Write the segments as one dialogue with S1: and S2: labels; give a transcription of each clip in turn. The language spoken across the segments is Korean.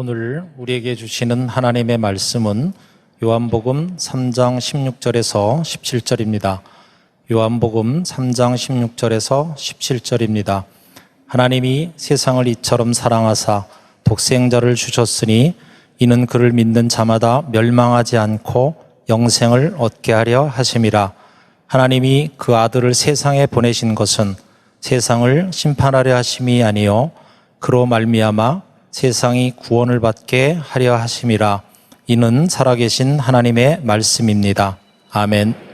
S1: 오늘 우리에게 주시는 하나님의 말씀은 요한복음 3장 16절에서 17절입니다. 요한복음 3장 16절에서 17절입니다. 하나님이 세상을 이처럼 사랑하사 독생자를 주셨으니 이는 그를 믿는 자마다 멸망하지 않고 영생을 얻게 하려 하심이라. 하나님이 그 아들을 세상에 보내신 것은 세상을 심판하려 하심이 아니요 그로 말미암아 세상이 구원을 받게 하려 하심이라. 이는 살아계신 하나님의 말씀입니다. 아멘.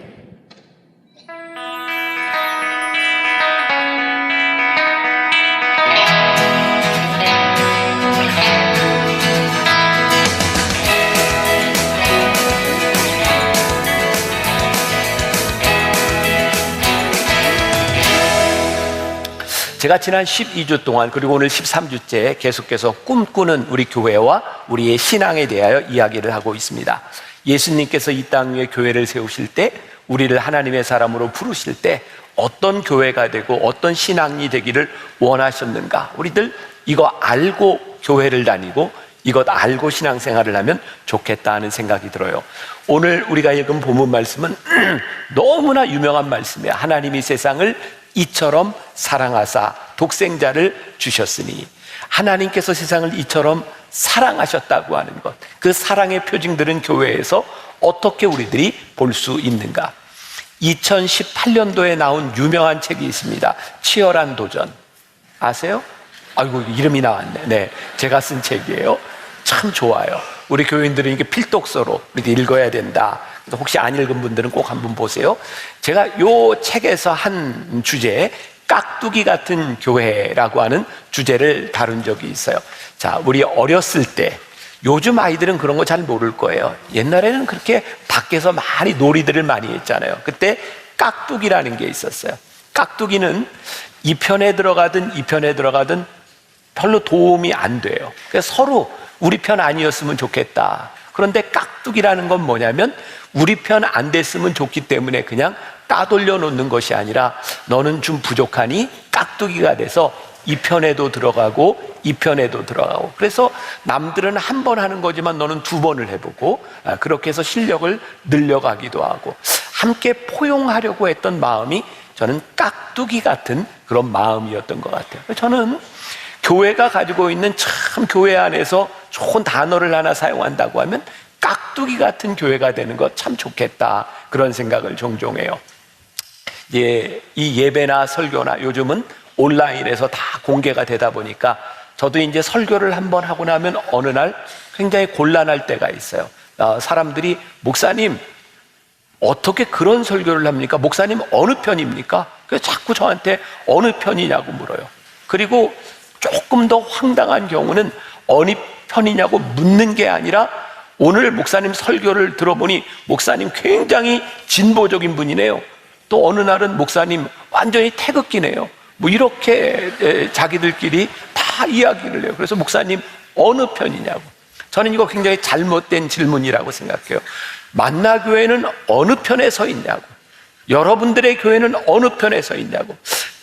S2: 제가 지난 12주 동안 그리고 오늘 13주째 계속해서 꿈꾸는 우리 교회와 우리의 신앙에 대하여 이야기를 하고 있습니다. 예수님께서 이 땅 위에 교회를 세우실 때, 우리를 하나님의 사람으로 부르실 때 어떤 교회가 되고 어떤 신앙이 되기를 원하셨는가? 우리들 이거 알고 교회를 다니고 이것 알고 신앙생활을 하면 좋겠다 하는 생각이 들어요. 오늘 우리가 읽은 본문 말씀은 너무나 유명한 말씀이에요. 하나님이 세상을 이처럼 사랑하사 독생자를 주셨으니, 하나님께서 세상을 이처럼 사랑하셨다고 하는 것, 그 사랑의 표징들은 교회에서 어떻게 우리들이 볼 수 있는가? 2018년도에 나온 유명한 책이 있습니다. 치열한 도전. 아세요? 아이고, 이름이 나왔네. 네, 제가 쓴 책이에요. 참 좋아요. 우리 교인들은 이게 필독서로 우리도 읽어야 된다. 혹시 안 읽은 분들은 꼭 한번 보세요. 제가 요 책에서 한 주제에 깍두기 같은 교회라고 하는 주제를 다룬 적이 있어요. 자, 우리 어렸을 때, 요즘 아이들은 그런 거 잘 모를 거예요. 옛날에는 그렇게 밖에서 많이 놀이들을 많이 했잖아요. 그때 깍두기라는 게 있었어요. 깍두기는 이 편에 들어가든 이 편에 들어가든 별로 도움이 안 돼요. 그래서 서로 우리 편 아니었으면 좋겠다. 그런데 깍두기라는 건 뭐냐면 우리 편 안 됐으면 좋기 때문에 그냥 따돌려 놓는 것이 아니라, 너는 좀 부족하니 깍두기가 돼서 이 편에도 들어가고 이 편에도 들어가고, 그래서 남들은 한 번 하는 거지만 너는 두 번을 해보고, 그렇게 해서 실력을 늘려가기도 하고, 함께 포용하려고 했던 마음이 저는 깍두기 같은 그런 마음이었던 것 같아요. 저는 교회가 가지고 있는, 참 교회 안에서 좋은 단어를 하나 사용한다고 하면 깍두기 같은 교회가 되는 것 참 좋겠다, 그런 생각을 종종 해요. 이 예배나 설교나 요즘은 온라인에서 다 공개가 되다 보니까 저도 이제 설교를 한번 하고 나면 어느 날 굉장히 곤란할 때가 있어요. 사람들이 목사님 어떻게 그런 설교를 합니까? 목사님 어느 편입니까? 그래서 자꾸 저한테 어느 편이냐고 물어요. 그리고 조금 더 황당한 경우는 어느 편이냐고 묻는 게 아니라, 오늘 목사님 설교를 들어보니 목사님 굉장히 진보적인 분이네요. 또 어느 날은 목사님 완전히 태극기네요. 뭐 이렇게 자기들끼리 다 이야기를 해요. 그래서 목사님 어느 편이냐고. 저는 이거 굉장히 잘못된 질문이라고 생각해요. 만나교회는 어느 편에 서 있냐고. 여러분들의 교회는 어느 편에 서 있냐고.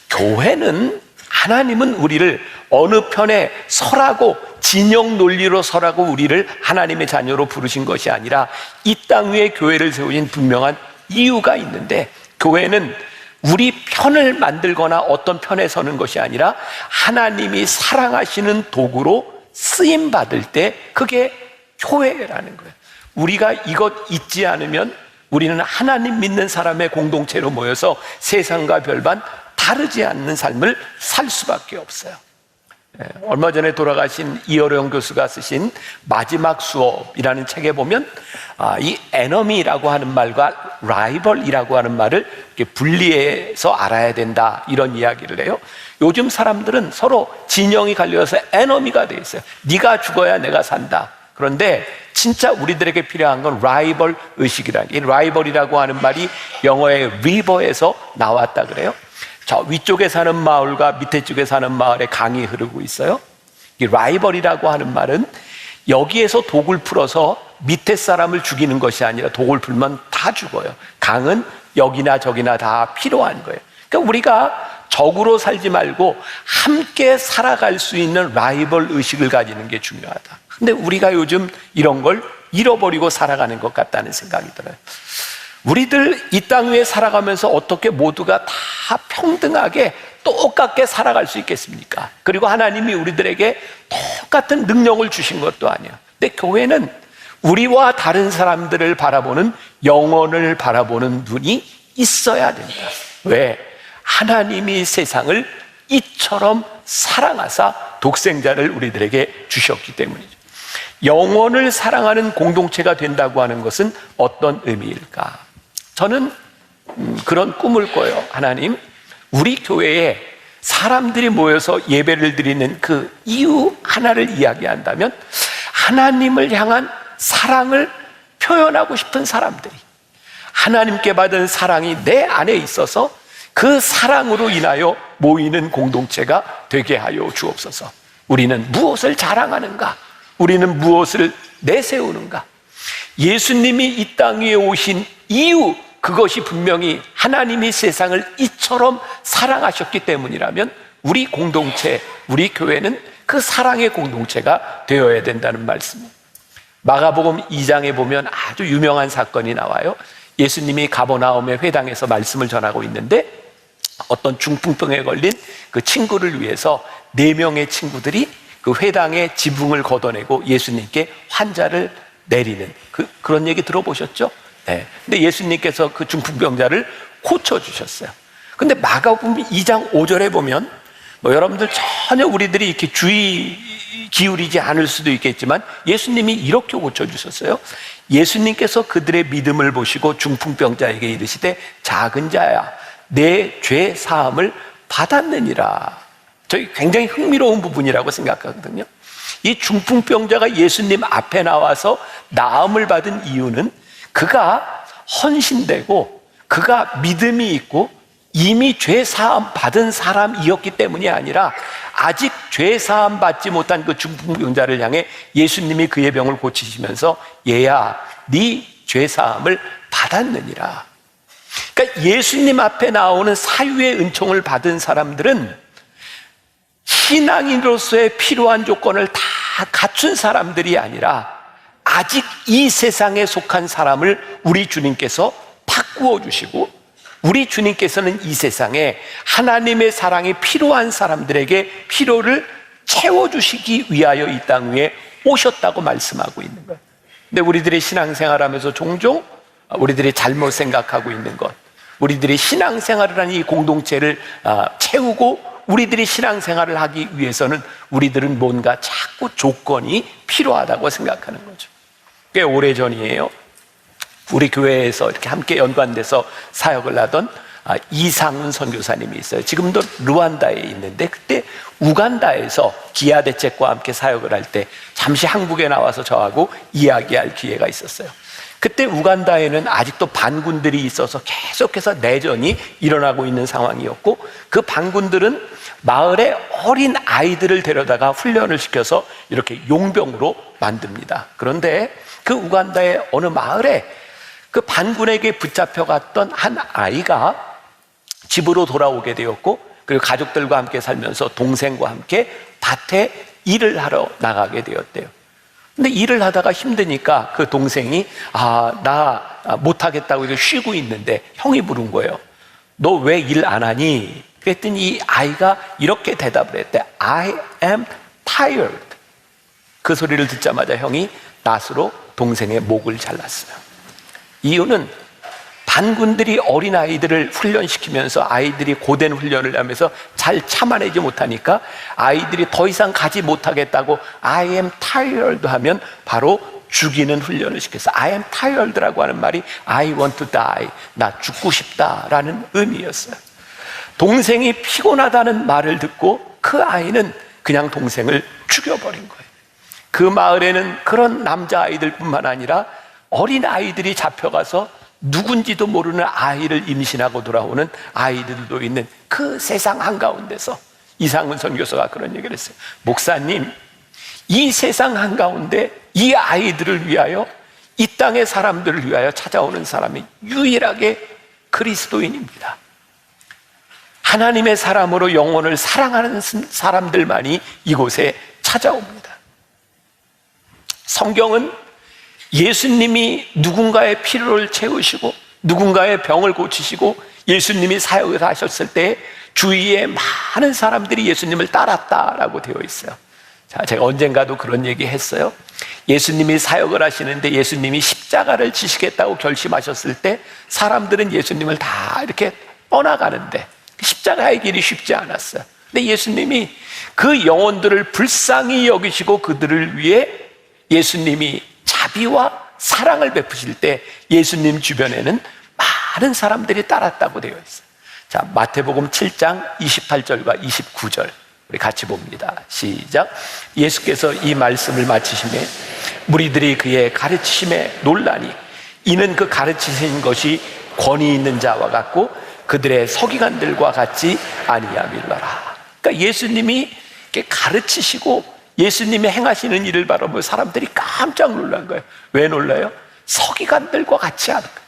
S2: 교회는, 하나님은 우리를 어느 편에 서라고, 진영 논리로 서라고 우리를 하나님의 자녀로 부르신 것이 아니라, 이 땅 위에 교회를 세우신 분명한 이유가 있는데, 교회는 우리 편을 만들거나 어떤 편에 서는 것이 아니라 하나님이 사랑하시는 도구로 쓰임 받을 때, 그게 교회라는 거예요. 우리가 이것 잊지 않으면 우리는 하나님 믿는 사람의 공동체로 모여서 세상과 별반 다르지 않는 삶을 살 수밖에 없어요. 얼마 전에 돌아가신 이어령 교수가 쓰신 마지막 수업이라는 책에 보면 이 enemy라고 하는 말과 rival이라고 하는 말을 이렇게 분리해서 알아야 된다, 이런 이야기를 해요. 요즘 사람들은 서로 진영이 갈려서 enemy가 돼 있어요. 네가 죽어야 내가 산다. 그런데 진짜 우리들에게 필요한 건 rival 의식이라는 게, 이 rival이라고 하는 말이 영어의 river에서 나왔다 그래요. 저 위쪽에 사는 마을과 밑에 쪽에 사는 마을에 강이 흐르고 있어요. 이 라이벌이라고 하는 말은 여기에서 독을 풀어서 밑에 사람을 죽이는 것이 아니라, 독을 풀면 다 죽어요. 강은 여기나 저기나 다 필요한 거예요. 그러니까 우리가 적으로 살지 말고 함께 살아갈 수 있는 라이벌 의식을 가지는 게 중요하다. 근데 우리가 요즘 이런 걸 잃어버리고 살아가는 것 같다는 생각이 들어요. 우리들 이 땅 위에 살아가면서 어떻게 모두가 다 평등하게 똑같게 살아갈 수 있겠습니까? 그리고 하나님이 우리들에게 똑같은 능력을 주신 것도 아니에요. 근데 교회는 우리와 다른 사람들을 바라보는, 영혼을 바라보는 눈이 있어야 된다. 왜? 하나님이 세상을 이처럼 사랑하사 독생자를 우리들에게 주셨기 때문이죠. 영혼을 사랑하는 공동체가 된다고 하는 것은 어떤 의미일까? 저는 그런 꿈을 꿔요. 하나님, 우리 교회에 사람들이 모여서 예배를 드리는 그 이유 하나를 이야기한다면, 하나님을 향한 사랑을 표현하고 싶은 사람들이, 하나님께 받은 사랑이 내 안에 있어서 그 사랑으로 인하여 모이는 공동체가 되게 하여 주옵소서. 우리는 무엇을 자랑하는가? 우리는 무엇을 내세우는가? 예수님이 이 땅 위에 오신 이유, 그것이 분명히 하나님이 세상을 이처럼 사랑하셨기 때문이라면 우리 공동체, 우리 교회는 그 사랑의 공동체가 되어야 된다는 말씀입니다. 마가복음 2장에 보면 아주 유명한 사건이 나와요. 예수님이 가버나움의 회당에서 말씀을 전하고 있는데 어떤 중풍병에 걸린 그 친구를 위해서 4명의 친구들이 그 회당의 지붕을 걷어내고 예수님께 환자를 내리는 그런 얘기 들어보셨죠? 네. 근데 예수님께서 그 중풍병자를 고쳐주셨어요. 근데 마가복음 2장 5절에 보면 여러분들 전혀 우리들이 이렇게 주의 기울이지 않을 수도 있겠지만 예수님이 이렇게 고쳐주셨어요. 예수님께서 그들의 믿음을 보시고 중풍병자에게 이르시되 작은 자야 내 죄 사함을 받았느니라. 저희 굉장히 흥미로운 부분이라고 생각하거든요. 이 중풍병자가 예수님 앞에 나와서 나음을 받은 이유는 그가 헌신되고 그가 믿음이 있고 이미 죄 사함 받은 사람이었기 때문이 아니라 아직 죄 사함 받지 못한 그 중풍병자를 향해 예수님이 그의 병을 고치시면서 얘야 네 죄 사함을 받았느니라. 그러니까 예수님 앞에 나오는 사유의 은총을 받은 사람들은 신앙인으로서의 필요한 조건을 다 갖춘 사람들이 아니라 아직 이 세상에 속한 사람을 우리 주님께서 바꾸어 주시고 우리 주님께서는 이 세상에 하나님의 사랑이 필요한 사람들에게 필요를 채워주시기 위하여 이 땅 위에 오셨다고 말씀하고 있는 거예요. 근데 우리들이 신앙생활하면서 종종 우리들이 잘못 생각하고 있는 것, 우리들이 신앙생활을 하는 이 공동체를 채우고 우리들이 신앙생활을 하기 위해서는 우리들은 뭔가 자꾸 조건이 필요하다고 생각하는 거죠. 꽤 오래전이에요. 우리 교회에서 이렇게 함께 연관돼서 사역을 하던 이상훈 선교사님이 있어요. 지금도 루안다에 있는데 그때 우간다에서 기아 대책과 함께 사역을 할 때 잠시 한국에 나와서 저하고 이야기할 기회가 있었어요. 그때 우간다에는 아직도 반군들이 있어서 계속해서 내전이 일어나고 있는 상황이었고 그 반군들은 마을에 어린 아이들을 데려다가 훈련을 시켜서 이렇게 용병으로 만듭니다. 그런데 그 우간다의 어느 마을에 그 반군에게 붙잡혀갔던 한 아이가 집으로 돌아오게 되었고 그리고 가족들과 함께 살면서 동생과 함께 밭에 일을 하러 나가게 되었대요. 근데 일을 하다가 힘드니까 그 동생이 나 못하겠다고 이렇게 쉬고 있는데 형이 부른 거예요. 너 왜 일 안 하니? 그랬더니 이 아이가 이렇게 대답을 했대. I am tired. 그 소리를 듣자마자 형이 낫으로 동생의 목을 잘랐어요. 이유는 반군들이 어린아이들을 훈련시키면서 아이들이 고된 훈련을 하면서 잘 참아내지 못하니까 아이들이 더 이상 가지 못하겠다고 I am tired 하면 바로 죽이는 훈련을 시켰어. I am tired라고 하는 말이 I want to die, 나 죽고 싶다라는 의미였어요. 동생이 피곤하다는 말을 듣고 그 아이는 그냥 동생을 죽여버린 거예요. 그 마을에는 그런 남자아이들뿐만 아니라 어린 아이들이 잡혀가서 누군지도 모르는 아이를 임신하고 돌아오는 아이들도 있는 그 세상 한가운데서 이상훈 선교사가 그런 얘기를 했어요. 목사님, 이 세상 한가운데 이 아이들을 위하여 이 땅의 사람들을 위하여 찾아오는 사람이 유일하게 그리스도인입니다. 하나님의 사람으로 영혼을 사랑하는 사람들만이 이곳에 찾아옵니다. 성경은 예수님이 누군가의 필요를 채우시고 누군가의 병을 고치시고 예수님이 사역을 하셨을 때 주위에 많은 사람들이 예수님을 따랐다라고 되어 있어요. 자, 제가 언젠가도 그런 얘기 했어요. 예수님이 사역을 하시는데 예수님이 십자가를 지시겠다고 결심하셨을 때 사람들은 예수님을 다 이렇게 떠나가는데 십자가의 길이 쉽지 않았어요. 근데 예수님이 그 영혼들을 불쌍히 여기시고 그들을 위해 예수님이 자비와 사랑을 베푸실 때 예수님 주변에는 많은 사람들이 따랐다고 되어 있어요. 자, 마태복음 7장 28절과 29절 우리 같이 봅니다. 시작. 예수께서 이 말씀을 마치시매 무리들이 그의 가르치심에 놀라니 이는 그 가르치신 것이 권위 있는 자와 같고 그들의 서기관들과 같지 아니함이로라. 그러니까 예수님이 이렇게 가르치시고 예수님이 행하시는 일을 바라보며 사람들이 깜짝 놀란 거예요. 왜 놀라요? 서기관들과 같지 않은 거예요.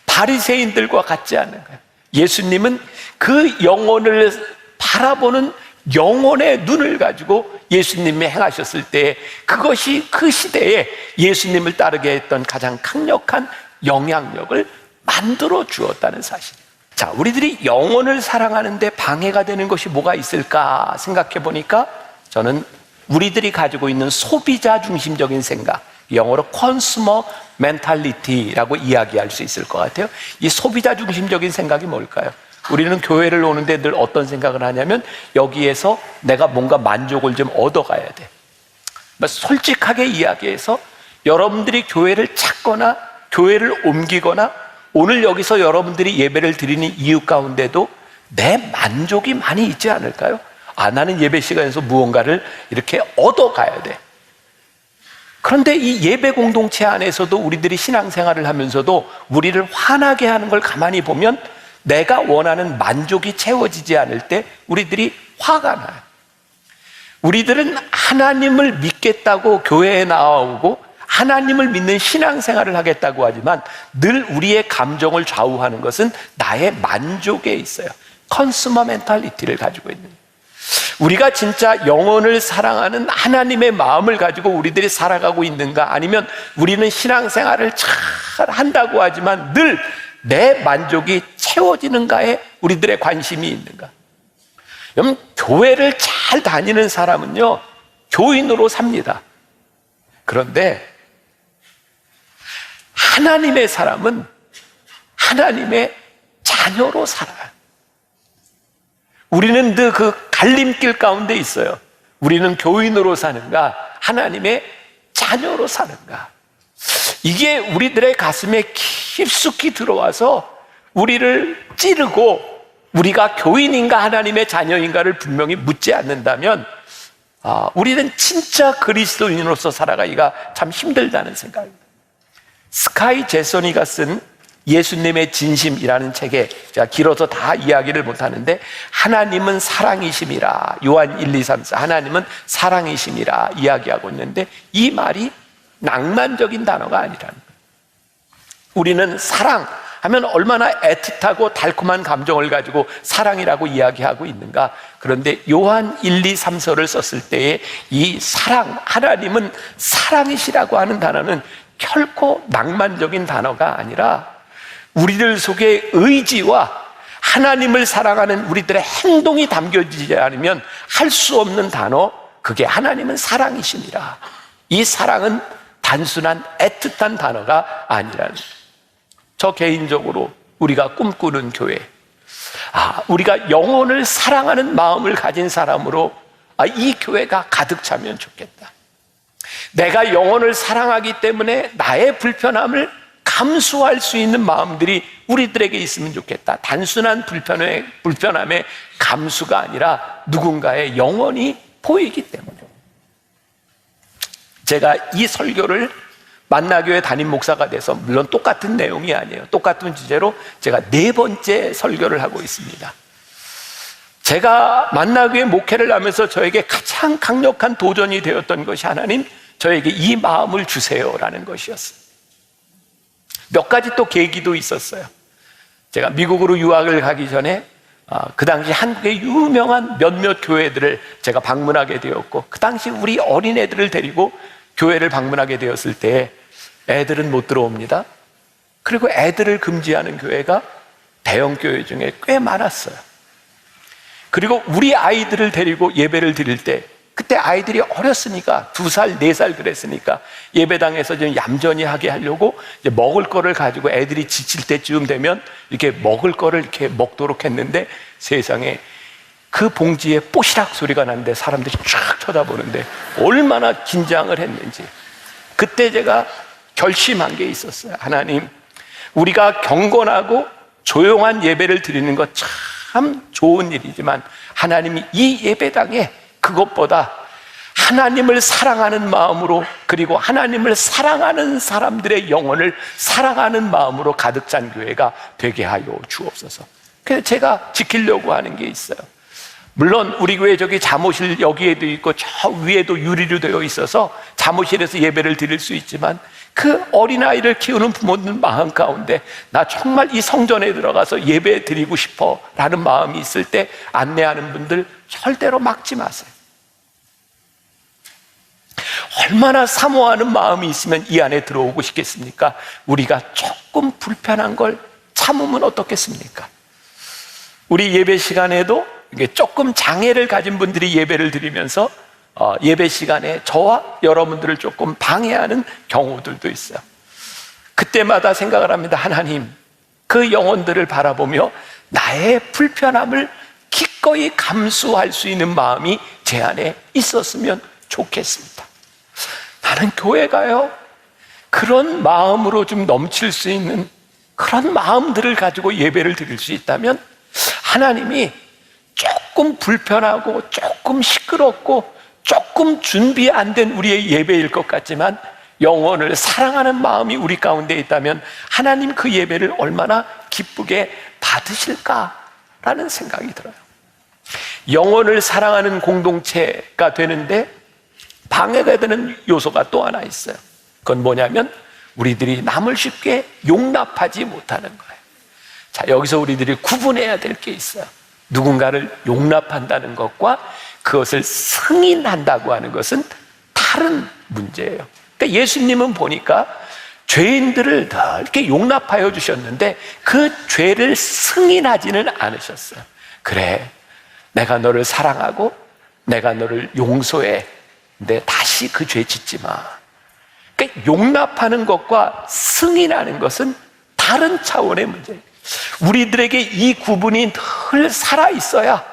S2: 바리새인들과 같지 않은 거예요. 예수님은 그 영혼을 바라보는 영혼의 눈을 가지고 예수님이 행하셨을 때 그것이 그 시대에 예수님을 따르게 했던 가장 강력한 영향력을 만들어 주었다는 사실이에요. 자, 우리들이 영혼을 사랑하는데 방해가 되는 것이 뭐가 있을까 생각해 보니까 저는 우리들이 가지고 있는 소비자 중심적인 생각, 영어로 consumer mentality라고 이야기할 수 있을 것 같아요. 이 소비자 중심적인 생각이 뭘까요? 우리는 교회를 오는데 늘 어떤 생각을 하냐면 여기에서 내가 뭔가 만족을 좀 얻어가야 돼. 솔직하게 이야기해서 여러분들이 교회를 찾거나 교회를 옮기거나 오늘 여기서 여러분들이 예배를 드리는 이유 가운데도 내 만족이 많이 있지 않을까요? 아, 나는 예배 시간에서 무언가를 이렇게 얻어가야 돼. 그런데 이 예배 공동체 안에서도 우리들이 신앙생활을 하면서도 우리를 화나게 하는 걸 가만히 보면 내가 원하는 만족이 채워지지 않을 때 우리들이 화가 나요. 우리들은 하나님을 믿겠다고 교회에 나오고 하나님을 믿는 신앙생활을 하겠다고 하지만 늘 우리의 감정을 좌우하는 것은 나의 만족에 있어요. 컨슈머 멘탈리티를 가지고 있는 거예요. 우리가 진짜 영혼을 사랑하는 하나님의 마음을 가지고 우리들이 살아가고 있는가, 아니면 우리는 신앙생활을 잘 한다고 하지만 늘 내 만족이 채워지는가에 우리들의 관심이 있는가. 여러분, 교회를 잘 다니는 사람은요 교인으로 삽니다. 그런데 하나님의 사람은 하나님의 자녀로 살아요. 우리는 늘 그 갈림길 가운데 있어요. 우리는 교인으로 사는가, 하나님의 자녀로 사는가. 이게 우리들의 가슴에 깊숙이 들어와서 우리를 찌르고 우리가 교인인가 하나님의 자녀인가를 분명히 묻지 않는다면 우리는 진짜 그리스도인으로서 살아가기가 참 힘들다는 생각입니다. 스카이 제소니가 쓴 예수님의 진심이라는 책에, 제가 길어서 다 이야기를 못하는데, 하나님은 사랑이심이라, 요한 1, 2, 3, 4 하나님은 사랑이심이라 이야기하고 있는데 이 말이 낭만적인 단어가 아니라는 거예요. 우리는 사랑하면 얼마나 애틋하고 달콤한 감정을 가지고 사랑이라고 이야기하고 있는가. 그런데 요한 1, 2, 3서를 썼을 때에 이 사랑, 하나님은 사랑이시라고 하는 단어는 결코 낭만적인 단어가 아니라 우리들 속에 의지와 하나님을 사랑하는 우리들의 행동이 담겨지지 않으면 할 수 없는 단어, 그게 하나님은 사랑이십니다. 이 사랑은 단순한 애틋한 단어가 아니라는, 저 개인적으로 우리가 꿈꾸는 교회, 우리가 영혼을 사랑하는 마음을 가진 사람으로 이 교회가 가득 차면 좋겠다. 내가 영혼을 사랑하기 때문에 나의 불편함을 감수할 수 있는 마음들이 우리들에게 있으면 좋겠다. 단순한 불편함의 감수가 아니라 누군가의 영혼이 보이기 때문에. 제가 이 설교를 만나교회 담임 목사가 돼서, 물론 똑같은 내용이 아니에요, 똑같은 주제로 제가 4번째 설교를 하고 있습니다. 제가 만나교회 목회를 하면서 저에게 가장 강력한 도전이 되었던 것이, 하나님 저에게 이 마음을 주세요라는 것이었어요. 몇 가지 또 계기도 있었어요. 제가 미국으로 유학을 가기 전에 그 당시 한국의 유명한 몇몇 교회들을 제가 방문하게 되었고, 그 당시 우리 어린애들을 데리고 교회를 방문하게 되었을 때 애들은 못 들어옵니다. 그리고 애들을 금지하는 교회가 대형 교회 중에 꽤 많았어요. 그리고 우리 아이들을 데리고 예배를 드릴 때, 그때 아이들이 어렸으니까 2살, 4살 그랬으니까 예배당에서 좀 얌전히 하게 하려고 이제 먹을 거를 가지고 애들이 지칠 때쯤 되면 이렇게 먹을 거를 이렇게 먹도록 했는데, 세상에 그 봉지에 뽀시락 소리가 나는데 사람들이 쫙 쳐다보는데 얼마나 긴장을 했는지. 그때 제가 결심한 게 있었어요. 하나님, 우리가 경건하고 조용한 예배를 드리는 것 참 좋은 일이지만 하나님이 이 예배당에 그것보다 하나님을 사랑하는 마음으로, 그리고 하나님을 사랑하는 사람들의 영혼을 사랑하는 마음으로 가득 찬 교회가 되게 하여 주옵소서. 그래서 제가 지키려고 하는 게 있어요. 물론 우리 교회 저기 잠옷실 여기에도 있고 저 위에도 유리로 되어 있어서 잠옷실에서 예배를 드릴 수 있지만, 그 어린아이를 키우는 부모님 마음 가운데 나 정말 이 성전에 들어가서 예배 드리고 싶어 라는 마음이 있을 때 안내하는 분들 절대로 막지 마세요. 얼마나 사모하는 마음이 있으면 이 안에 들어오고 싶겠습니까? 우리가 조금 불편한 걸 참으면 어떻겠습니까? 우리 예배 시간에도 조금 장애를 가진 분들이 예배를 드리면서 예배 시간에 저와 여러분들을 조금 방해하는 경우들도 있어요. 그때마다 생각을 합니다. 하나님, 그 영혼들을 바라보며 나의 불편함을 기꺼이 감수할 수 있는 마음이 제 안에 있었으면 좋겠습니다. 나는 교회가요, 그런 마음으로 좀 넘칠 수 있는 그런 마음들을 가지고 예배를 드릴 수 있다면 하나님이 조금 불편하고 조금 시끄럽고 조금 준비 안 된 우리의 예배일 것 같지만 영혼을 사랑하는 마음이 우리 가운데 있다면 하나님 그 예배를 얼마나 기쁘게 받으실까라는 생각이 들어요. 영혼을 사랑하는 공동체가 되는데 방해가 되는 요소가 또 하나 있어요. 그건 뭐냐면 우리들이 남을 쉽게 용납하지 못하는 거예요. 자, 여기서 우리들이 구분해야 될 게 있어요. 누군가를 용납한다는 것과 그것을 승인한다고 하는 것은 다른 문제예요. 그러니까 예수님은 보니까 죄인들을 다 이렇게 용납하여 주셨는데 그 죄를 승인하지는 않으셨어요. 그래, 내가 너를 사랑하고 내가 너를 용서해. 근데 다시 그 죄 짓지 마. 그러니까 용납하는 것과 승인하는 것은 다른 차원의 문제예요. 우리들에게 이 구분이 늘 살아 있어야,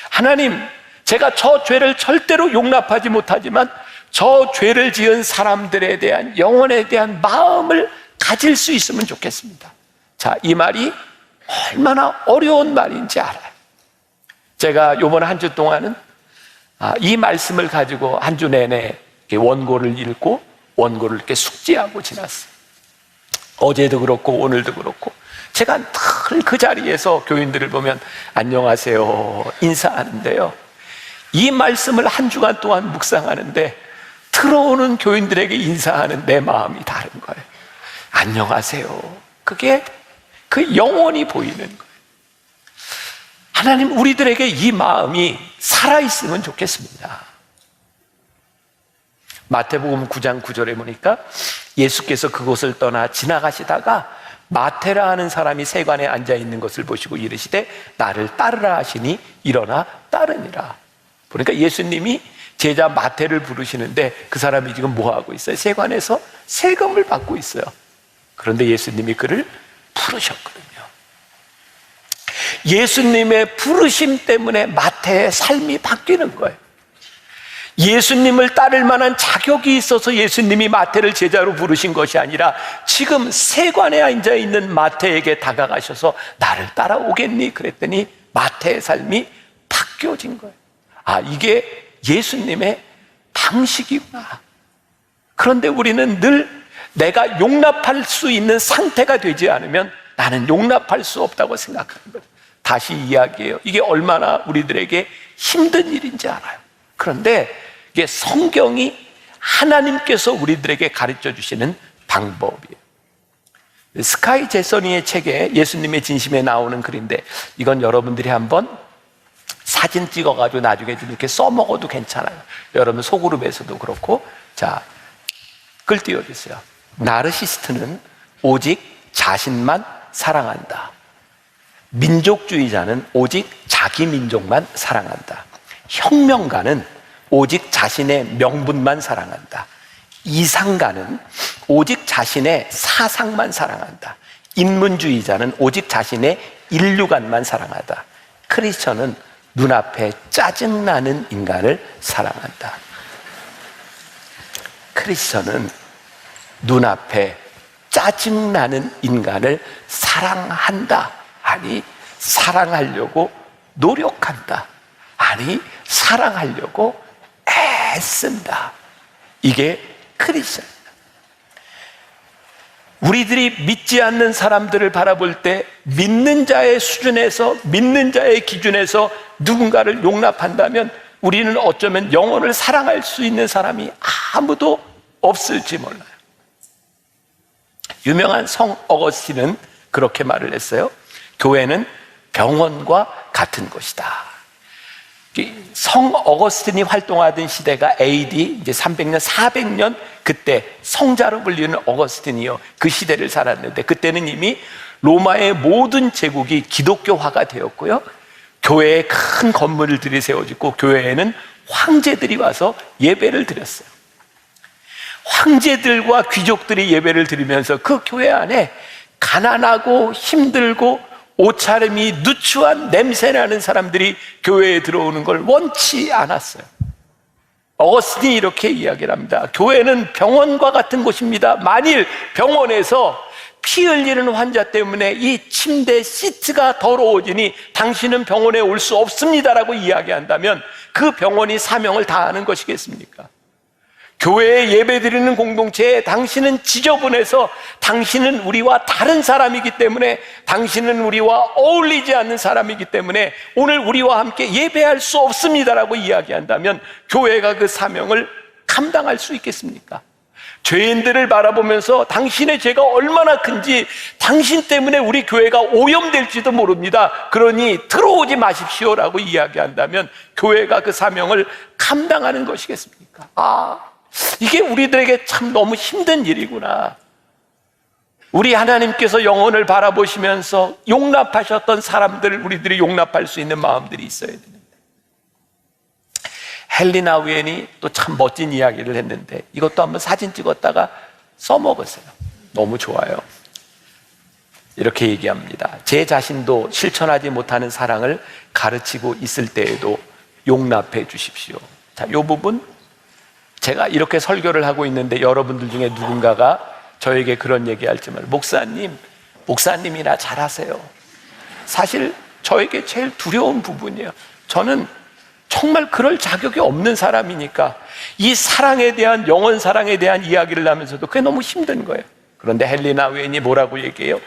S2: 하나님, 제가 저 죄를 절대로 용납하지 못하지만 저 죄를 지은 사람들에 대한 영혼에 대한 마음을 가질 수 있으면 좋겠습니다. 자, 이 말이 얼마나 어려운 말인지 알아요. 제가 이번 한 주 동안은 이 말씀을 가지고 한 주 내내 원고를 읽고 원고를 이렇게 숙지하고 지났어요. 어제도 그렇고 오늘도 그렇고 제가 늘 그 자리에서 교인들을 보면 안녕하세요 인사하는데요, 이 말씀을 한 주간 동안 묵상하는데 들어오는 교인들에게 인사하는 내 마음이 다른 거예요. 안녕하세요. 그게 그 영혼이 보이는 거예요. 하나님, 우리들에게 이 마음이 살아있으면 좋겠습니다. 마태복음 9장 9절에 보니까 예수께서 그곳을 떠나 지나가시다가 마태라 하는 사람이 세관에 앉아있는 것을 보시고 이르시되 나를 따르라 하시니 일어나 따르니라. 그러니까 예수님이 제자 마태를 부르시는데 그 사람이 지금 뭐하고 있어요? 세관에서 세금을 받고 있어요. 그런데 예수님이 그를 부르셨거든요. 예수님의 부르심 때문에 마태의 삶이 바뀌는 거예요. 예수님을 따를 만한 자격이 있어서 예수님이 마태를 제자로 부르신 것이 아니라 지금 세관에 앉아 있는 마태에게 다가가셔서 나를 따라오겠니? 그랬더니 마태의 삶이 바뀌어진 거예요. 아, 이게 예수님의 방식이구나. 그런데 우리는 늘 내가 용납할 수 있는 상태가 되지 않으면 나는 용납할 수 없다고 생각하는 거예요. 다시 이야기해요. 이게 얼마나 우리들에게 힘든 일인지 알아요. 그런데 이게 성경이 하나님께서 우리들에게 가르쳐 주시는 방법이에요. 스카이 제서니의 책에 예수님의 진심에 나오는 글인데 이건 여러분들이 한번 사진 찍어가지고 나중에 좀 이렇게 써먹어도 괜찮아요. 여러분 소그룹에서도 그렇고. 자, 그걸 띄워주세요. 나르시스트는 오직 자신만 사랑한다. 민족주의자는 오직 자기 민족만 사랑한다. 혁명가는 오직 자신의 명분만 사랑한다. 이상가는 오직 자신의 사상만 사랑한다. 인문주의자는 오직 자신의 인류관만 사랑한다. 크리스천은 눈앞에 짜증나는 인간을 사랑한다. 크리스천은 눈앞에 짜증나는 인간을 사랑한다. 아니, 사랑하려고 노력한다. 아니, 사랑하려고 애쓴다. 이게 크리스천입니다. 우리들이 믿지 않는 사람들을 바라볼 때 믿는 자의 수준에서, 믿는 자의 기준에서 누군가를 용납한다면 우리는 어쩌면 영혼을 사랑할 수 있는 사람이 아무도 없을지 몰라요. 유명한 성 어거스틴은 그렇게 말을 했어요. 교회는 병원과 같은 것이다. 성 어거스틴이 활동하던 시대가 AD 이제 300년, 400년 그때 성자로 불리는 어거스틴이요. 그 시대를 살았는데 그때는 이미 로마의 모든 제국이 기독교화가 되었고요. 교회에 큰 건물들이 세워지고 교회에는 황제들이 와서 예배를 드렸어요. 황제들과 귀족들이 예배를 드리면서 그 교회 안에 가난하고 힘들고 옷차림이 누추한 냄새나는 사람들이 교회에 들어오는 걸 원치 않았어요. 어거스틴이 이렇게 이야기를 합니다. 교회는 병원과 같은 곳입니다. 만일 병원에서 피 흘리는 환자 때문에 이 침대 시트가 더러워지니 당신은 병원에 올 수 없습니다라고 이야기한다면 그 병원이 사명을 다하는 것이겠습니까? 교회에 예배드리는 공동체에 당신은 지저분해서 당신은 우리와 다른 사람이기 때문에, 당신은 우리와 어울리지 않는 사람이기 때문에 오늘 우리와 함께 예배할 수 없습니다라고 이야기한다면 교회가 그 사명을 감당할 수 있겠습니까? 죄인들을 바라보면서 당신의 죄가 얼마나 큰지, 당신 때문에 우리 교회가 오염될지도 모릅니다. 그러니 들어오지 마십시오라고 이야기한다면 교회가 그 사명을 감당하는 것이겠습니까? 이게 우리들에게 참 너무 힘든 일이구나. 우리 하나님께서 영혼을 바라보시면서 용납하셨던 사람들을 우리들이 용납할 수 있는 마음들이 있어야 되는데, 헬리나 우엔이 또 참 멋진 이야기를 했는데 이것도 한번 사진 찍었다가 써먹으세요. 너무 좋아요. 이렇게 얘기합니다. 제 자신도 실천하지 못하는 사랑을 가르치고 있을 때에도 용납해 주십시오. 자, 이 부분 제가 이렇게 설교를 하고 있는데 여러분들 중에 누군가가 저에게 그런 얘기할지 말고, 목사님이나 잘하세요. 사실 저에게 제일 두려운 부분이에요. 저는 정말 그럴 자격이 없는 사람이니까 이 사랑에 대한, 영원 사랑에 대한 이야기를 하면서도 그게 너무 힘든 거예요. 그런데 헬리나 우엔이 뭐라고 얘기해요?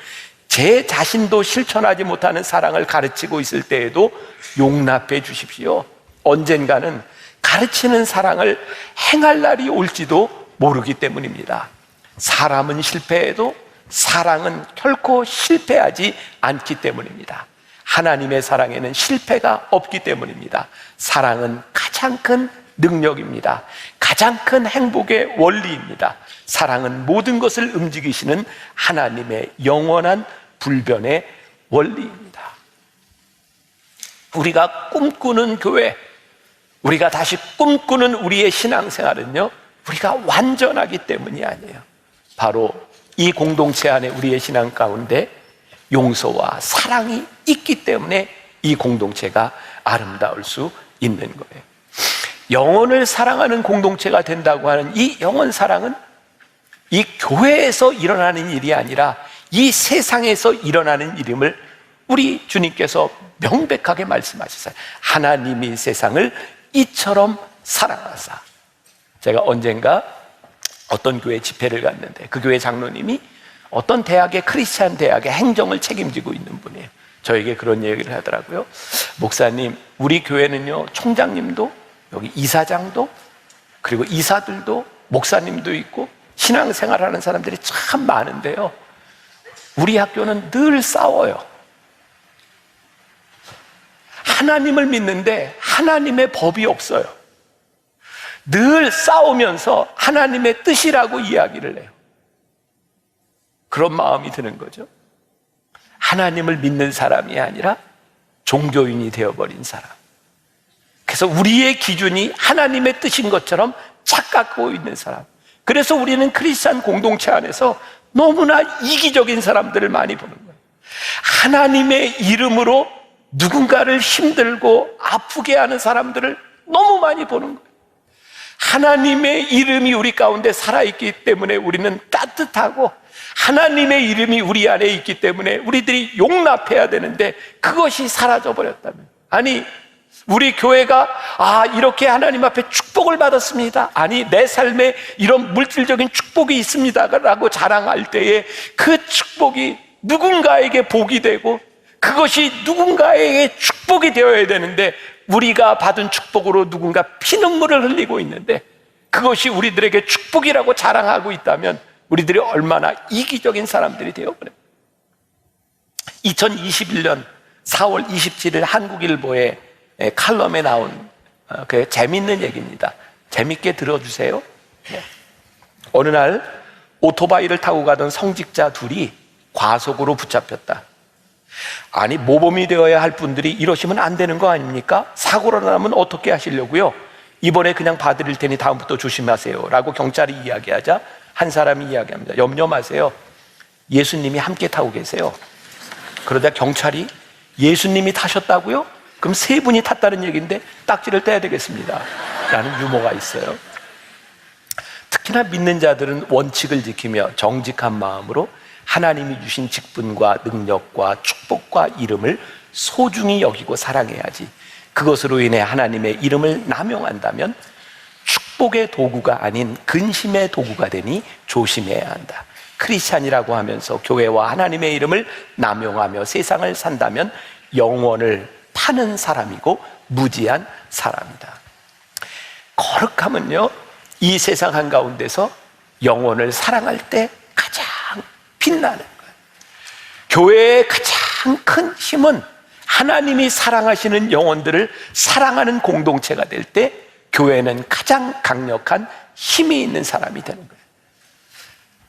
S2: 제 자신도 실천하지 못하는 사랑을 가르치고 있을 때에도 용납해 주십시오. 언젠가는 가르치는 사랑을 행할 날이 올지도 모르기 때문입니다. 사람은 실패해도 사랑은 결코 실패하지 않기 때문입니다. 하나님의 사랑에는 실패가 없기 때문입니다. 사랑은 가장 큰 능력입니다. 가장 큰 행복의 원리입니다. 사랑은 모든 것을 움직이시는 하나님의 영원한 불변의 원리입니다. 우리가 꿈꾸는 교회, 우리가 다시 꿈꾸는 우리의 신앙생활은요, 우리가 완전하기 때문이 아니에요. 바로 이 공동체 안에 우리의 신앙 가운데 용서와 사랑이 있기 때문에 이 공동체가 아름다울 수 있는 거예요. 영혼을 사랑하는 공동체가 된다고 하는 이 영혼 사랑은 이 교회에서 일어나는 일이 아니라 이 세상에서 일어나는 일임을 우리 주님께서 명백하게 말씀하셨어요. 하나님이 세상을 이처럼 사랑하사. 제가 언젠가 어떤 교회 집회를 갔는데 그 교회 장로님이 어떤 대학의, 크리스찬 대학의 행정을 책임지고 있는 분이에요. 저에게 그런 얘기를 하더라고요. 목사님, 우리 교회는요, 총장님도, 여기 이사장도, 그리고 이사들도, 목사님도 있고 신앙생활하는 사람들이 참 많은데요, 우리 학교는 늘 싸워요. 하나님을 믿는데 하나님의 법이 없어요. 늘 싸우면서 하나님의 뜻이라고 이야기를 해요. 그런 마음이 드는 거죠. 하나님을 믿는 사람이 아니라 종교인이 되어버린 사람. 그래서 우리의 기준이 하나님의 뜻인 것처럼 착각하고 있는 사람. 그래서 우리는 크리스찬 공동체 안에서 너무나 이기적인 사람들을 많이 보는 거예요. 하나님의 이름으로 누군가를 힘들고 아프게 하는 사람들을 너무 많이 보는 거예요. 하나님의 이름이 우리 가운데 살아있기 때문에 우리는 따뜻하고, 하나님의 이름이 우리 안에 있기 때문에 우리들이 용납해야 되는데 그것이 사라져버렸다면, 아니 우리 교회가 이렇게 하나님 앞에 축복을 받았습니다, 아니 내 삶에 이런 물질적인 축복이 있습니다 라고 자랑할 때에 그 축복이 누군가에게 복이 되고 그것이 누군가에게 축복이 되어야 되는데, 우리가 받은 축복으로 누군가 피눈물을 흘리고 있는데 그것이 우리들에게 축복이라고 자랑하고 있다면 우리들이 얼마나 이기적인 사람들이 되어버려요. 2021년 4월 27일 한국일보의 칼럼에 나온 그 재미있는 얘기입니다. 재미있게 들어주세요. 어느 날 오토바이를 타고 가던 성직자 둘이 과속으로 붙잡혔다. 아니 모범이 되어야 할 분들이 이러시면 안 되는 거 아닙니까? 사고가 나면 어떻게 하시려고요? 이번에 그냥 봐드릴 테니 다음부터 조심하세요 라고 경찰이 이야기하자 한 사람이 이야기합니다. 염려 마세요, 예수님이 함께 타고 계세요. 그러자 경찰이 예수님이 타셨다고요? 그럼 세 분이 탔다는 얘기인데 딱지를 떼야 되겠습니다 라는 유머가 있어요. 특히나 믿는 자들은 원칙을 지키며 정직한 마음으로 하나님이 주신 직분과 능력과 축복과 이름을 소중히 여기고 사랑해야지, 그것으로 인해 하나님의 이름을 남용한다면 축복의 도구가 아닌 근심의 도구가 되니 조심해야 한다. 크리스찬이라고 하면서 교회와 하나님의 이름을 남용하며 세상을 산다면 영혼을 파는 사람이고 무지한 사람이다. 거룩함은요, 이 세상 한가운데서 영혼을 사랑할 때 가장 빛나는 거예요. 교회의 가장 큰 힘은 하나님이 사랑하시는 영혼들을 사랑하는 공동체가 될 때 교회는 가장 강력한 힘이 있는 사람이 되는 거예요.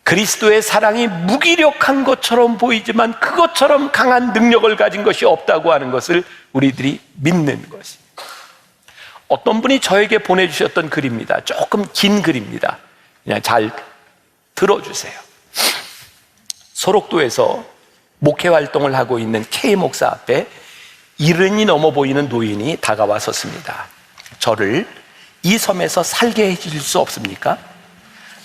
S2: 그리스도의 사랑이 무기력한 것처럼 보이지만 그것처럼 강한 능력을 가진 것이 없다고 하는 것을 우리들이 믿는 것이. 어떤 분이 저에게 보내주셨던 글입니다. 조금 긴 글입니다. 그냥 잘 들어주세요. 소록도에서 목회 활동을 하고 있는 K 목사 앞에 70이 넘어 보이는 노인이 다가와 섰습니다. 저를 이 섬에서 살게 해주실 수 없습니까?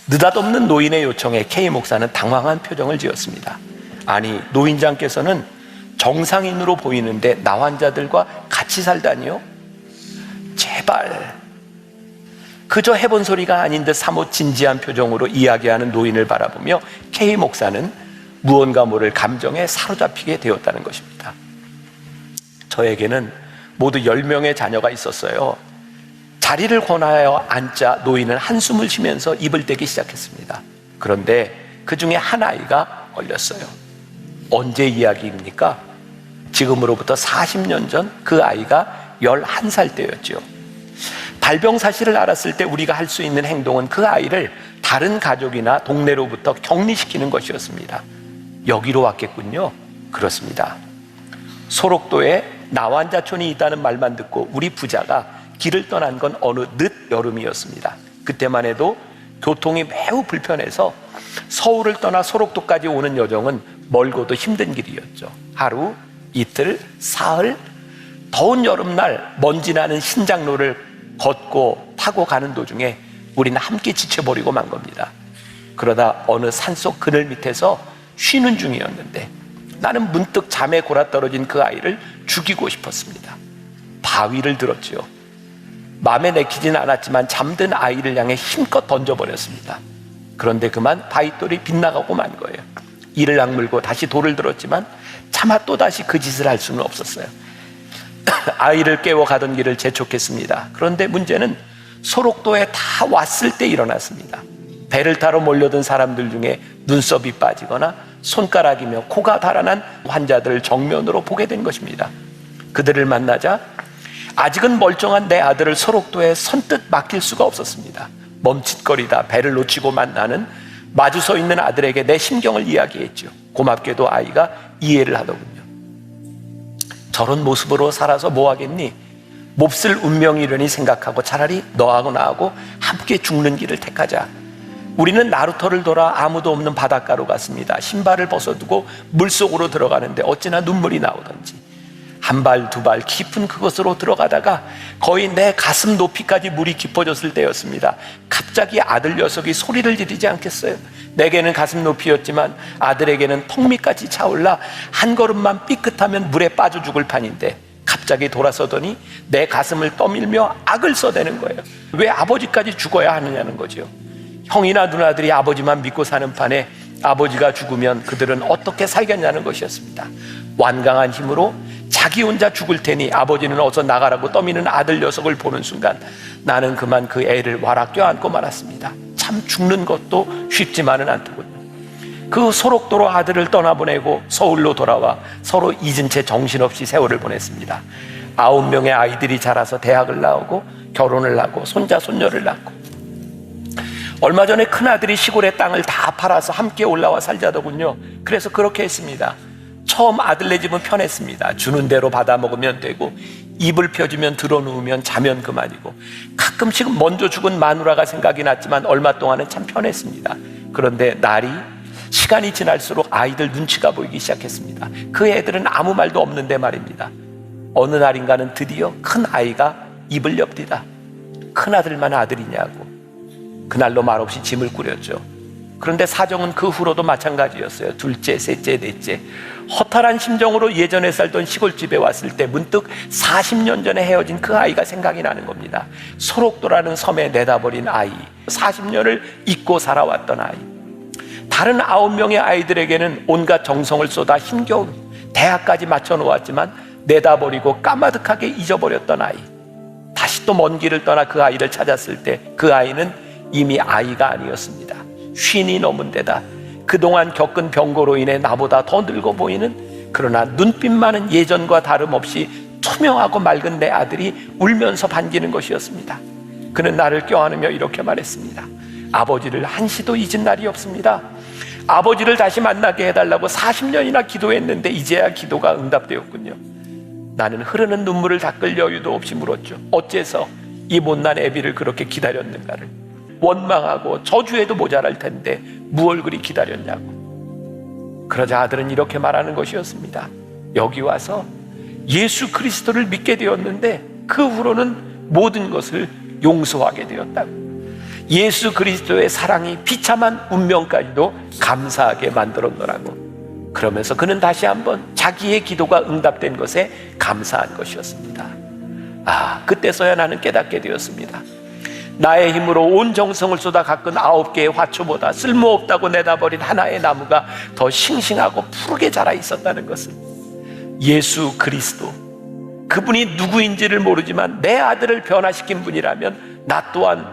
S2: 느닷없는 노인의 요청에 K 목사는 당황한 표정을 지었습니다. 아니, 노인장께서는 정상인으로 보이는데 나 환자들과 같이 살다니요? 제발. 그저 해본 소리가 아닌 듯 사뭇 진지한 표정으로 이야기하는 노인을 바라보며 K 목사는 무언가 모를 감정에 사로잡히게 되었다는 것입니다. 저에게는 모두 10명의 자녀가 있었어요. 자리를 권하여 앉자 노인은 한숨을 쉬면서 입을 떼기 시작했습니다. 그런데 그 중에 한 아이가 걸렸어요. 언제 이야기입니까? 지금으로부터 40년 전 그 아이가 11살 때였죠. 발병 사실을 알았을 때 우리가 할 수 있는 행동은 그 아이를 다른 가족이나 동네로부터 격리시키는 것이었습니다. 여기로 왔겠군요. 그렇습니다. 소록도에 나환자촌이 있다는 말만 듣고 우리 부자가 길을 떠난 건 어느 늦 여름이었습니다. 그때만 해도 교통이 매우 불편해서 서울을 떠나 소록도까지 오는 여정은 멀고도 힘든 길이었죠. 하루, 이틀, 사흘, 더운 여름날 먼지 나는 신장로를 걷고 타고 가는 도중에 우리는 함께 지쳐버리고 만 겁니다. 그러다 어느 산속 그늘 밑에서 쉬는 중이었는데 나는 문득 잠에 골아떨어진 그 아이를 죽이고 싶었습니다. 바위를 들었지요. 마음에 내키진 않았지만 잠든 아이를 향해 힘껏 던져버렸습니다. 그런데 그만 바위돌이 빗나가고 만 거예요. 이를 악물고 다시 돌을 들었지만 차마 또다시 그 짓을 할 수는 없었어요. 아이를 깨워 가던 길을 재촉했습니다. 그런데 문제는 소록도에 다 왔을 때 일어났습니다. 배를 타러 몰려든 사람들 중에 눈썹이 빠지거나 손가락이며 코가 달아난 환자들을 정면으로 보게 된 것입니다. 그들을 만나자 아직은 멀쩡한 내 아들을 소록도에 선뜻 맡길 수가 없었습니다. 멈칫거리다 배를 놓치고 만나는 마주 서 있는 아들에게 내 심경을 이야기했죠. 고맙게도 아이가 이해를 하더군요. 저런 모습으로 살아서 뭐 하겠니? 몹쓸 운명이려니 생각하고 차라리 너하고 나하고 함께 죽는 길을 택하자. 우리는 나루터를 돌아 아무도 없는 바닷가로 갔습니다. 신발을 벗어두고 물속으로 들어가는데 어찌나 눈물이 나오던지 한 발 두 발 깊은 그곳으로 들어가다가 거의 내 가슴 높이까지 물이 깊어졌을 때였습니다. 갑자기 아들 녀석이 소리를 지르지 않겠어요? 내게는 가슴 높이였지만 아들에게는 턱 밑까지 차올라 한 걸음만 삐끗하면 물에 빠져 죽을 판인데 갑자기 돌아서더니 내 가슴을 떠밀며 악을 써대는 거예요. 왜 아버지까지 죽어야 하느냐는 거죠. 형이나 누나들이 아버지만 믿고 사는 판에 아버지가 죽으면 그들은 어떻게 살겠냐는 것이었습니다. 완강한 힘으로 자기 혼자 죽을 테니 아버지는 어서 나가라고 떠미는 아들 녀석을 보는 순간 나는 그만 그 애를 와락 껴안고 말았습니다. 참 죽는 것도 쉽지만은 않더군요. 그 소록도로 아들을 떠나보내고 서울로 돌아와 서로 잊은 채 정신없이 세월을 보냈습니다. 9명의 아이들이 자라서 대학을 나오고 결혼을 하고 손자 손녀를 낳고 얼마 전에 큰아들이 시골의 땅을 다 팔아서 함께 올라와 살자더군요. 그래서 그렇게 했습니다. 처음 아들네 집은 편했습니다. 주는 대로 받아 먹으면 되고 이불 펴주면 들어누우면 자면 그만이고 가끔씩 먼저 죽은 마누라가 생각이 났지만 얼마 동안은 참 편했습니다. 그런데 시간이 지날수록 아이들 눈치가 보이기 시작했습니다. 그 애들은 아무 말도 없는데 말입니다. 어느 날인가는 드디어 큰 아이가 입을 엽디다. 큰 아들만 아들이냐고. 그날로 말없이 짐을 꾸렸죠. 그런데 사정은 그 후로도 마찬가지였어요. 둘째, 셋째, 넷째. 허탈한 심정으로 예전에 살던 시골집에 왔을 때 문득 40년 전에 헤어진 그 아이가 생각이 나는 겁니다. 소록도라는 섬에 내다버린 아이, 40년을 잊고 살아왔던 아이. 다른 9명의 아이들에게는 온갖 정성을 쏟아 힘겨운 대학까지 맞춰놓았지만 내다버리고 까마득하게 잊어버렸던 아이. 다시 또 먼 길을 떠나 그 아이를 찾았을 때 그 아이는 이미 아이가 아니었습니다. 50이 넘은 데다 그동안 겪은 병고로 인해 나보다 더 늙어 보이는, 그러나 눈빛만은 예전과 다름없이 투명하고 맑은 내 아들이 울면서 반기는 것이었습니다. 그는 나를 껴안으며 이렇게 말했습니다. 아버지를 한시도 잊은 날이 없습니다. 아버지를 다시 만나게 해달라고 40년이나 기도했는데 이제야 기도가 응답되었군요. 나는 흐르는 눈물을 닦을 여유도 없이 물었죠. 어째서 이 못난 애비를 그렇게 기다렸는가를. 원망하고 저주해도 모자랄 텐데 무얼 그리 기다렸냐고. 그러자 아들은 이렇게 말하는 것이었습니다. 여기 와서 예수 그리스도를 믿게 되었는데 그 후로는 모든 것을 용서하게 되었다고. 예수 그리스도의 사랑이 비참한 운명까지도 감사하게 만들었노라고. 그러면서 그는 다시 한번 자기의 기도가 응답된 것에 감사한 것이었습니다. 그때서야 나는 깨닫게 되었습니다. 나의 힘으로 온 정성을 쏟아 가꾼 9개의 화초보다 쓸모없다고 내다버린 하나의 나무가 더 싱싱하고 푸르게 자라 있었다는 것을. 예수 그리스도, 그분이 누구인지를 모르지만 내 아들을 변화시킨 분이라면 나 또한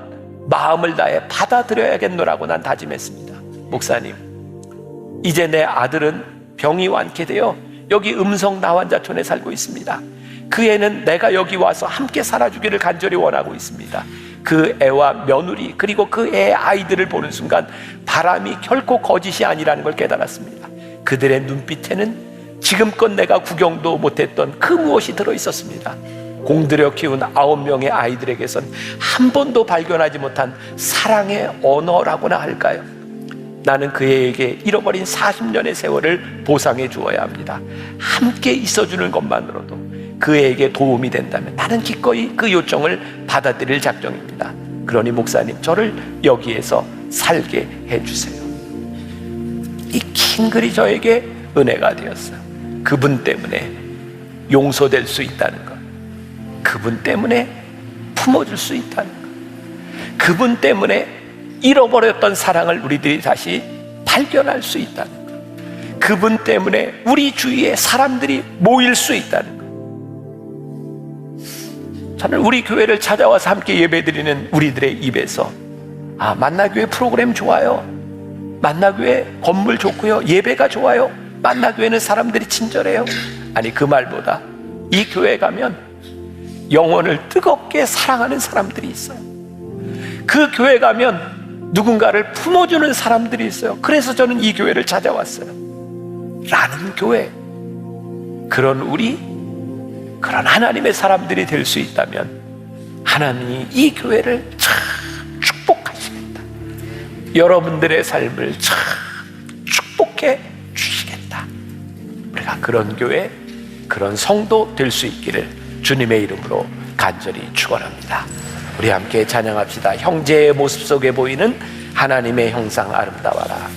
S2: 마음을 다해 받아들여야겠노라고 난 다짐했습니다. 목사님, 이제 내 아들은 병이 완쾌 되어 여기 음성 나환자촌에 살고 있습니다. 그 애는 내가 여기 와서 함께 살아주기를 간절히 원하고 있습니다. 그 애와 며느리 그리고 그 애의 아이들을 보는 순간 바람이 결코 거짓이 아니라는 걸 깨달았습니다. 그들의 눈빛에는 지금껏 내가 구경도 못했던 그 무엇이 들어있었습니다. 공들여 키운 9명의 아이들에게선 한 번도 발견하지 못한 사랑의 언어라고나 할까요? 나는 그 애에게 잃어버린 40년의 세월을 보상해 주어야 합니다. 함께 있어주는 것만으로도 그 애에게 도움이 된다면 나는 기꺼이 그 요청을 받아들일 작정입니다. 그러니 목사님, 저를 여기에서 살게 해주세요. 이 긴 글이 저에게 은혜가 되었어요. 그분 때문에 용서될 수 있다는 것, 그분 때문에 품어줄 수 있다는 것, 그분 때문에 잃어버렸던 사랑을 우리들이 다시 발견할 수 있다는 것, 그분 때문에 우리 주위에 사람들이 모일 수 있다는 것. 저는 우리 교회를 찾아와서 함께 예배드리는 우리들의 입에서 만나교회 프로그램 좋아요, 만나교회 건물 좋고요, 예배가 좋아요, 만나교회는 사람들이 친절해요. 아니, 그 말보다 이 교회 가면 영혼을 뜨겁게 사랑하는 사람들이 있어요. 그 교회 가면 누군가를 품어주는 사람들이 있어요. 그래서 저는 이 교회를 찾아왔어요. 라는 교회. 그런 우리, 그런 하나님의 사람들이 될 수 있다면 하나님이 이 교회를 참 축복하시겠다. 여러분들의 삶을 참 축복해 주시겠다. 우리가 그런 교회, 그런 성도 될 수 있기를 주님의 이름으로 간절히 축원합니다. 우리 함께 찬양합시다. 형제의 모습 속에 보이는 하나님의 형상 아름다워라.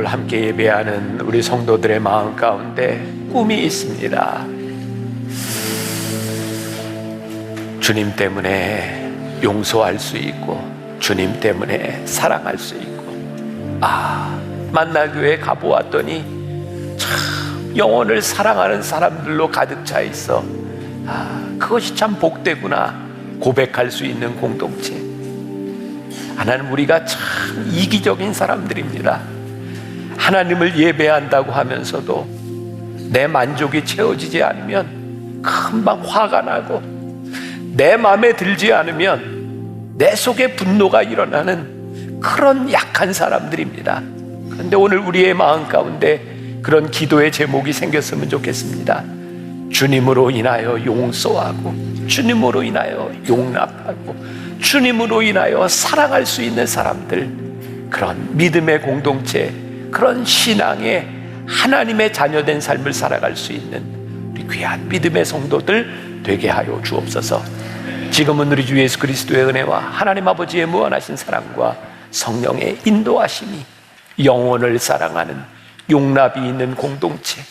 S3: 함께 예배하는 우리 성도들의 마음 가운데 꿈이 있습니다. 주님 때문에 용서할 수 있고, 주님 때문에 사랑할 수 있고, 만나교회 가보았더니 참 영혼을 사랑하는 사람들로 가득 차 있어. 그것이 참 복되구나 고백할 수 있는 공동체. 하나님, 우리가 참 이기적인 사람들입니다. 하나님을 예배한다고 하면서도 내 만족이 채워지지 않으면 금방 화가 나고, 내 마음에 들지 않으면 내 속에 분노가 일어나는 그런 약한 사람들입니다. 그런데 오늘 우리의 마음 가운데 그런 기도의 제목이 생겼으면 좋겠습니다. 주님으로 인하여 용서하고, 주님으로 인하여 용납하고, 주님으로 인하여 사랑할 수 있는 사람들, 그런 믿음의 공동체, 그런 신앙의 하나님의 자녀된 삶을 살아갈 수 있는 우리 귀한 믿음의 성도들 되게 하여 주옵소서. 지금은 우리 주 예수 그리스도의 은혜와 하나님 아버지의 무한하신 사랑과 성령의 인도하심이 영혼을 사랑하는 용납이 있는 공동체,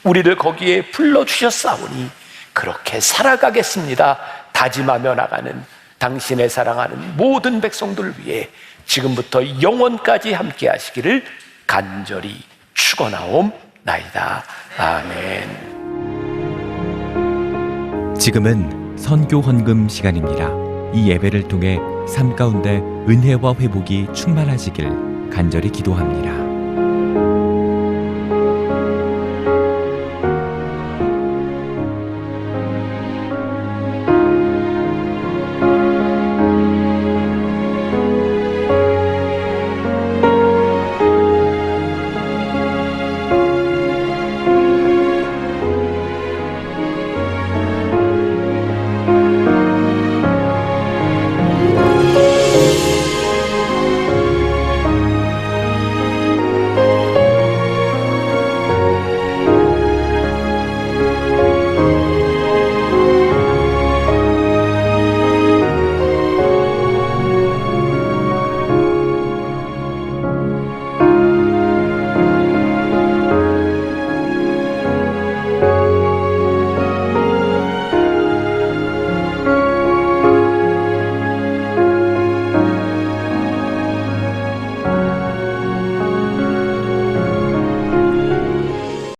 S3: 우리를 거기에 불러주셨사오니 그렇게 살아가겠습니다 다짐하며 나가는 당신의 사랑하는 모든 백성들 위해 지금부터 영원까지 함께 하시기를 간절히 축원하옵나이다. 아멘.
S4: 지금은 선교 헌금 시간입니다. 이 예배를 통해 삶 가운데 은혜와 회복이 충만하시길 간절히 기도합니다.